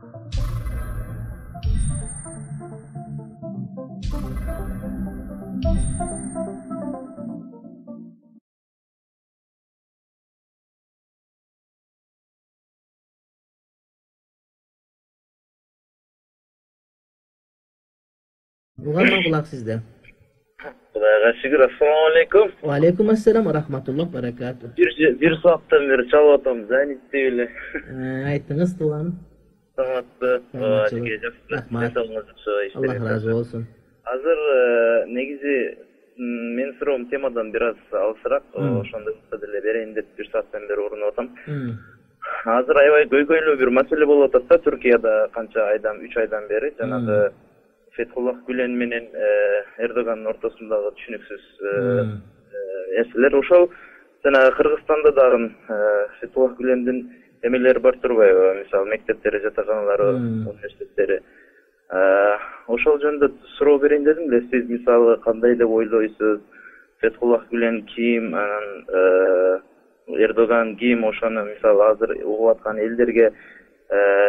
Uğurman kulak sizde. Kudayga şükür, assalamu alaikum. Wa alaikum assalam wa rahmatullah wa barakatuh. Bir saattan beri çalıp atam, Zanit değil. Aytыңыз tuğanım. Samatlı, Rahmat. Allah razı olsun. Hazır negizi men sıram temadan biraz alsırak, oşonda sadele bereyim dep bir saattan beri orun atam. Hazır aybay göy-göylүү bir mesele bolup atsa Türkiye'de kança aydan 3 aydan beri janağı Fethullah Gülen menen Erdoğan'ın ortasındagı düşünüksüz esler oşol jana Kırgızstanda dagы Fethullah Gülen'din emeleri bar turбайбы, misal mektepleri, жатаканалары, университеттери. Ошол жөнүндө суроо берейин дедим эле. Сиз мисалы кандай деп ойлойсуз? Fethullah Gülen ким, анан Erdoğan ким, ошону мисалы азыр угуп аткан элдерге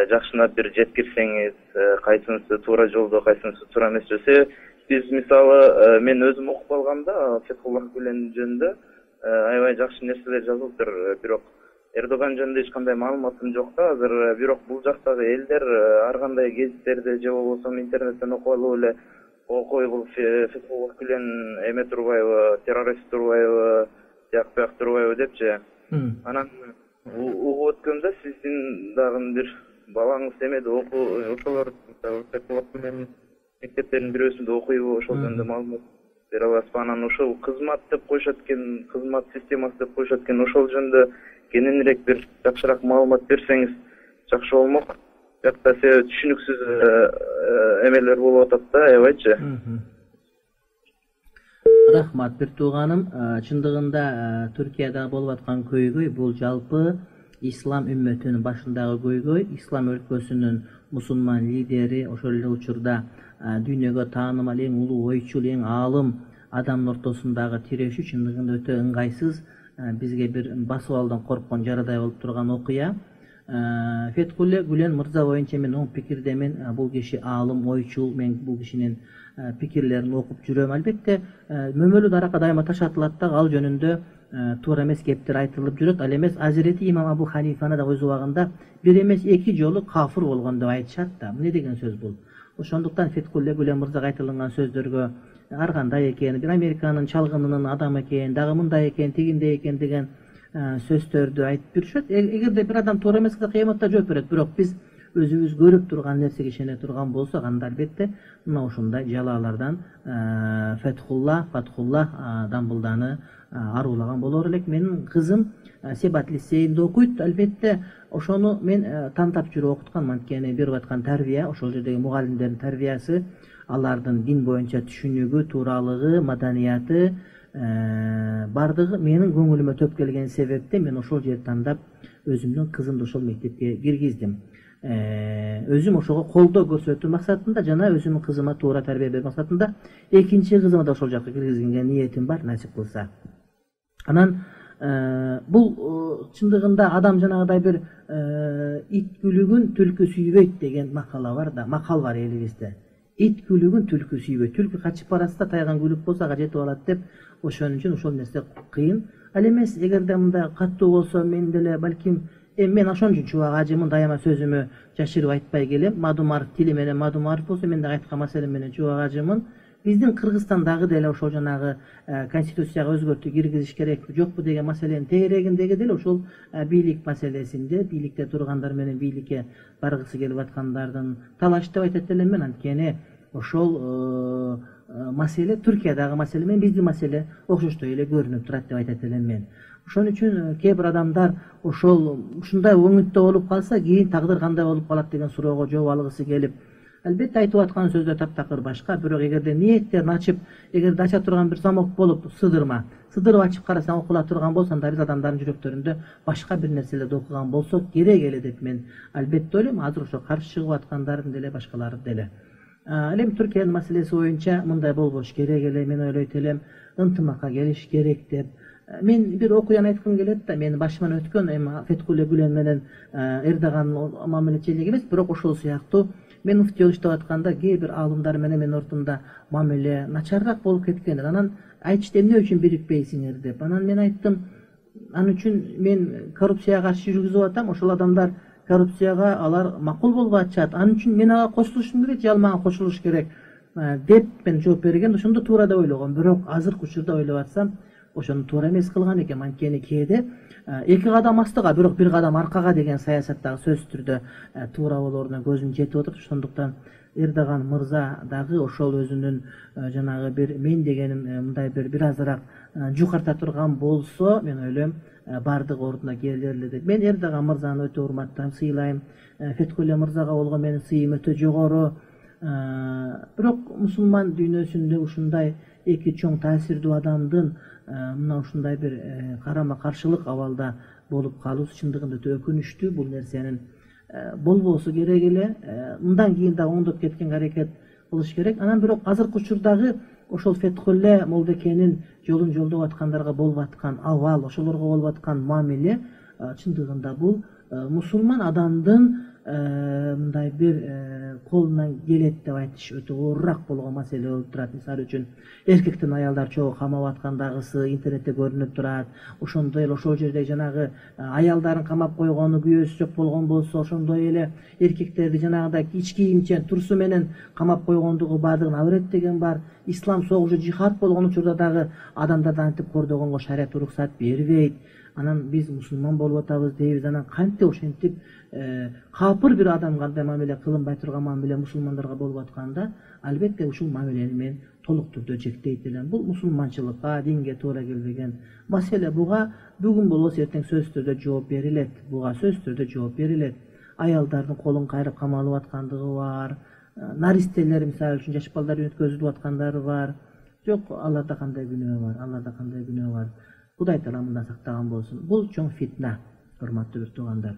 жакшынап бир жеткирсеңиз, кайсынысы туура жолдо, кайсынысы туура эмес десе, биз мисалы мен өзүм окуп калганда Fethullah Gülen жөнүндө аябай жакшы нерселер жазылыптыр, бирок Erdoğan жөнүндө эч кандай маалыматым жок да. Азыр бирок бул жактагы элдер ар кандай гезиттерде же болбосо интернеттен окуп алып эле окой бул Fethullah Gülen эме турбайбы, террорист турбайбы, жак турбайбы депчи. Анан угуп өткөндө сиздин дагы бир балаңыз эмеде ошолор Fethullah Gülen мектептердин бирөөсүндө окуйбу, ошол жөнүндө маалымат бере аласызбы? Анан ошол кызмат деп коюшат экен, кызмат системасы деп коюшат экен, ошол жөнүндө кененирээк бир жакшыраак маалымат берсеңиз жакшы болмок. Жакта түшүнүксүз эмелер болуп атат да, аябайчы. Рахмат бир тууганым. Чындыгында Түркияда болуп аткан көйгөй бул жалпы ислам үммөтүнүн башындагы көйгөй. Ислам өлкөсүнүн мусулман лидери, ошол эле учурда дүйнөгө таанымал эң улуу ойчул, эң аалым адамдын ортосундагы тирешүү чындыгында өтө ыңгайсыз, бизге бир басып алуудан корккон жарадай болуп турган окуя. Fethullah Gülen мырза боюнча мен оң пикирдемин. Бул киши аалым, ойчул. Мен бул кишинин пикирлерин окуп жүрөм. Албетте мөмөлүү даракка дайыма таш атылат да, ал жөнүндө туура эмес кептер айтылып жүрөт. Ал эмес Азирети Имам Абу Ханифаны да өз убагында бир эмес эки жолу кафыр болгон деп айтышат да. Эмне деген сөз бул? Ошондуктан Fethullah Gülen мырзага айтылган сөздөргө ар кандай экен, бир Американын чалгынынын адамы экен, дагы мындай экен, тигиндей экен деген сөздөрдү айтып жүрүшөт. Эгерде бир адам туура эмес кылса кыяматта жооп берет. Бирок биз өзүбүз көрүп турган нерсеге ишене турган болсок, анда албетте мына ушундай жалалардан Фетхулла дамбылданы аруулаган болор элек. Менин кызым Себат лицейинде окуйт. Албетте ошону мен тантап жүрүп окуткан. Анткени берип аткан тарбия, ошол жердеги мугалимдердин тарбиясы, алардын дин боюнча түшүнүгү, тууралыгы, маданияты бардыгы менин көңүлүмө төп келген себептен мен ошол жерди тандап өзүмдүн кызымды ошол мектепке киргиздим. Өзүм ошого колдоо көрсөтүү максатында жана өзүмдүн кызыма туура тарбия берүү максатында экинчи кызымы да ошол жакка киргизгенге ниетим бар, насип кылса. Анан бул чындыгында адам жанагыдай бир ит күлүгүн түлкү сүйбөйт деген макал бар элибизде. Ит күлүгүн түлкү сүйбөйт. Түлкү качып баратса тайган күлүк болсо ага жетип алат деп, ошон үчүн ошол нерсе кыйын. Ал эмес, эгерде мындай каттуу болсо мен деле балким мен ошон үчүн чубак ажымын, дайыма сөзүмө жашырып айтпай келем. Мадумаров тили менен Мадумаров болсо, мен дагы айткан маселем менен чубак ажымын. Биздин Кыргызстандагы деле ошол жанагы конституцияга өзгөртүү киргизиш керекпи жокпу деген маселенин тегерегиндеги деле ошол бийлик маселесинде, бийликте тургандар менен бийликке баргысы келип аткандардын талаш деп айтат элем мен. Анткени ошол маселе Түркиядагы маселе менен биздин маселе окшоштой эле көрүнүп турат деп айтат элем мен. Ошон үчүн кээ бир адамдар ушундай өңүттө болуп калса, кийин тагдыр кандай болуп калат деген суроого жооп алгысы келип, албетте айтып аткан сөздөр таптакыр башка. Бирок эгерде ниеттерин ачып, эгерде ача турган бир замок болуп сыдырып ачып карасаң, окула турган болсоң, биз адамдардын жүрөктөрүндө башка бир нерселерди окуган болсок керек эле деп мен албетте ойлойм. Азыр ошо каршы чыгып аткандардын деле башкалары деле. Ал эми Түркиянын маселеси боюнча мындай болбош керек эле, мен ойлойт элем, ынтымакка келиш керек деп Men bir okuyan aytkım kelet da, meni başımан өткөн эми Фетхулле Гүлен менен Эрдогандын мамилечилиги эмес, бирок ошол сыяктуу мен муфтий иштеп атканда кээ бир аалымдар менен мен ортомда мамиле начарраак болуп кеткен. Анан айтышты, эмне үчүн бирикпейсиңер деп. Анан мен айттым, анын үчүн мен коррупцияга каршы жүргүзүп атам, ошол адамдар коррупцияга алар макул болуп атышат. Анын үчүн мен ага кошулушум керек же ал мага кошулуш керек деп мен жооп берген. Ошондо туура деп ойлогом. Бирок азыркы учурда ойлоп атсам, ошону туура эмес кылган экен. Анткени кээде эки кадам астыга, бирок бир кадам аркага деген саясаттагы сөзсүз түрдө туура болоруна көзүм жетип отур. Ошондуктан Эрдоган мырза дагы ошол өзүнүн жанагы бир мен дегеним мындай бир азыраак жукарта турган болсо, мен ойлойм бардык ордуна келер эле деп. Мен Эрдоган мырзаны өтө урматтайм, сыйлайм. Фетхулле мырзага болгон менин сыйым өтө жогору. Бирок мусулман дүйнөсүндө ушундай эки чоң таасирдүү адамдын мына ушундай бир карама каршылык абалда болуп калуусу чындыгында өтө өкүнүчтүү. Бул нерсенин болбосу керек эле. Мындан кийин да оңдоп кеткенге аракет кылыш керек. Анан бирок азыркы учурдагы ошол Фетхулле Молдекенин жолун жолдоп аткандарга болуп аткан абал, ошолорго болуп аткан мамиле чындыгында бул мусулман адамдын мындай бир колунан келет деп айтыш өтө оорураак болгон маселе болуп турат. Мисалы үчүн эркектен аялдар чогуу камап аткандагысы интернетте көрүнүп турат. Ошондой эле ошол жерде жанагы аялдарын камап койгону күбөсү жок болгон болсо, ошондой эле эркектерди жанагыдай ич кийимчен турсу менен камап койгондугу бардыгын абыреттеген бар. Ислам согушу жихад болгон учурда дагы адамдарды антип кордогонго шарият уруксат бербейт. Анан биз мусулман болуп атабыз дейбиз. Анан кантип ошентип капыр бир адам кандай мамиле кылынбай турган мамиле мусулмандарга болуп атканда, албетте ушул мамилени мен толук түрдө жектейт элем. Бул мусулманчылыкка, динге туура келбеген маселе. Буга бүгүн болбосо эртең сөзсүз түрдө жооп берилет. Буга сөзсүз түрдө жооп берилет. Аялдардын колун кайрып камалып аткандыгы бар. Наристелер мисалы үчүн жаш балдар өткөзүлүп аткандары бар. Жок, Аллахта кандай күнөө бар? Аллахта кандай күнөө бар? Кудай таala мындан сактаган болсун. Бул чоң фитна, урматтуу туугандар.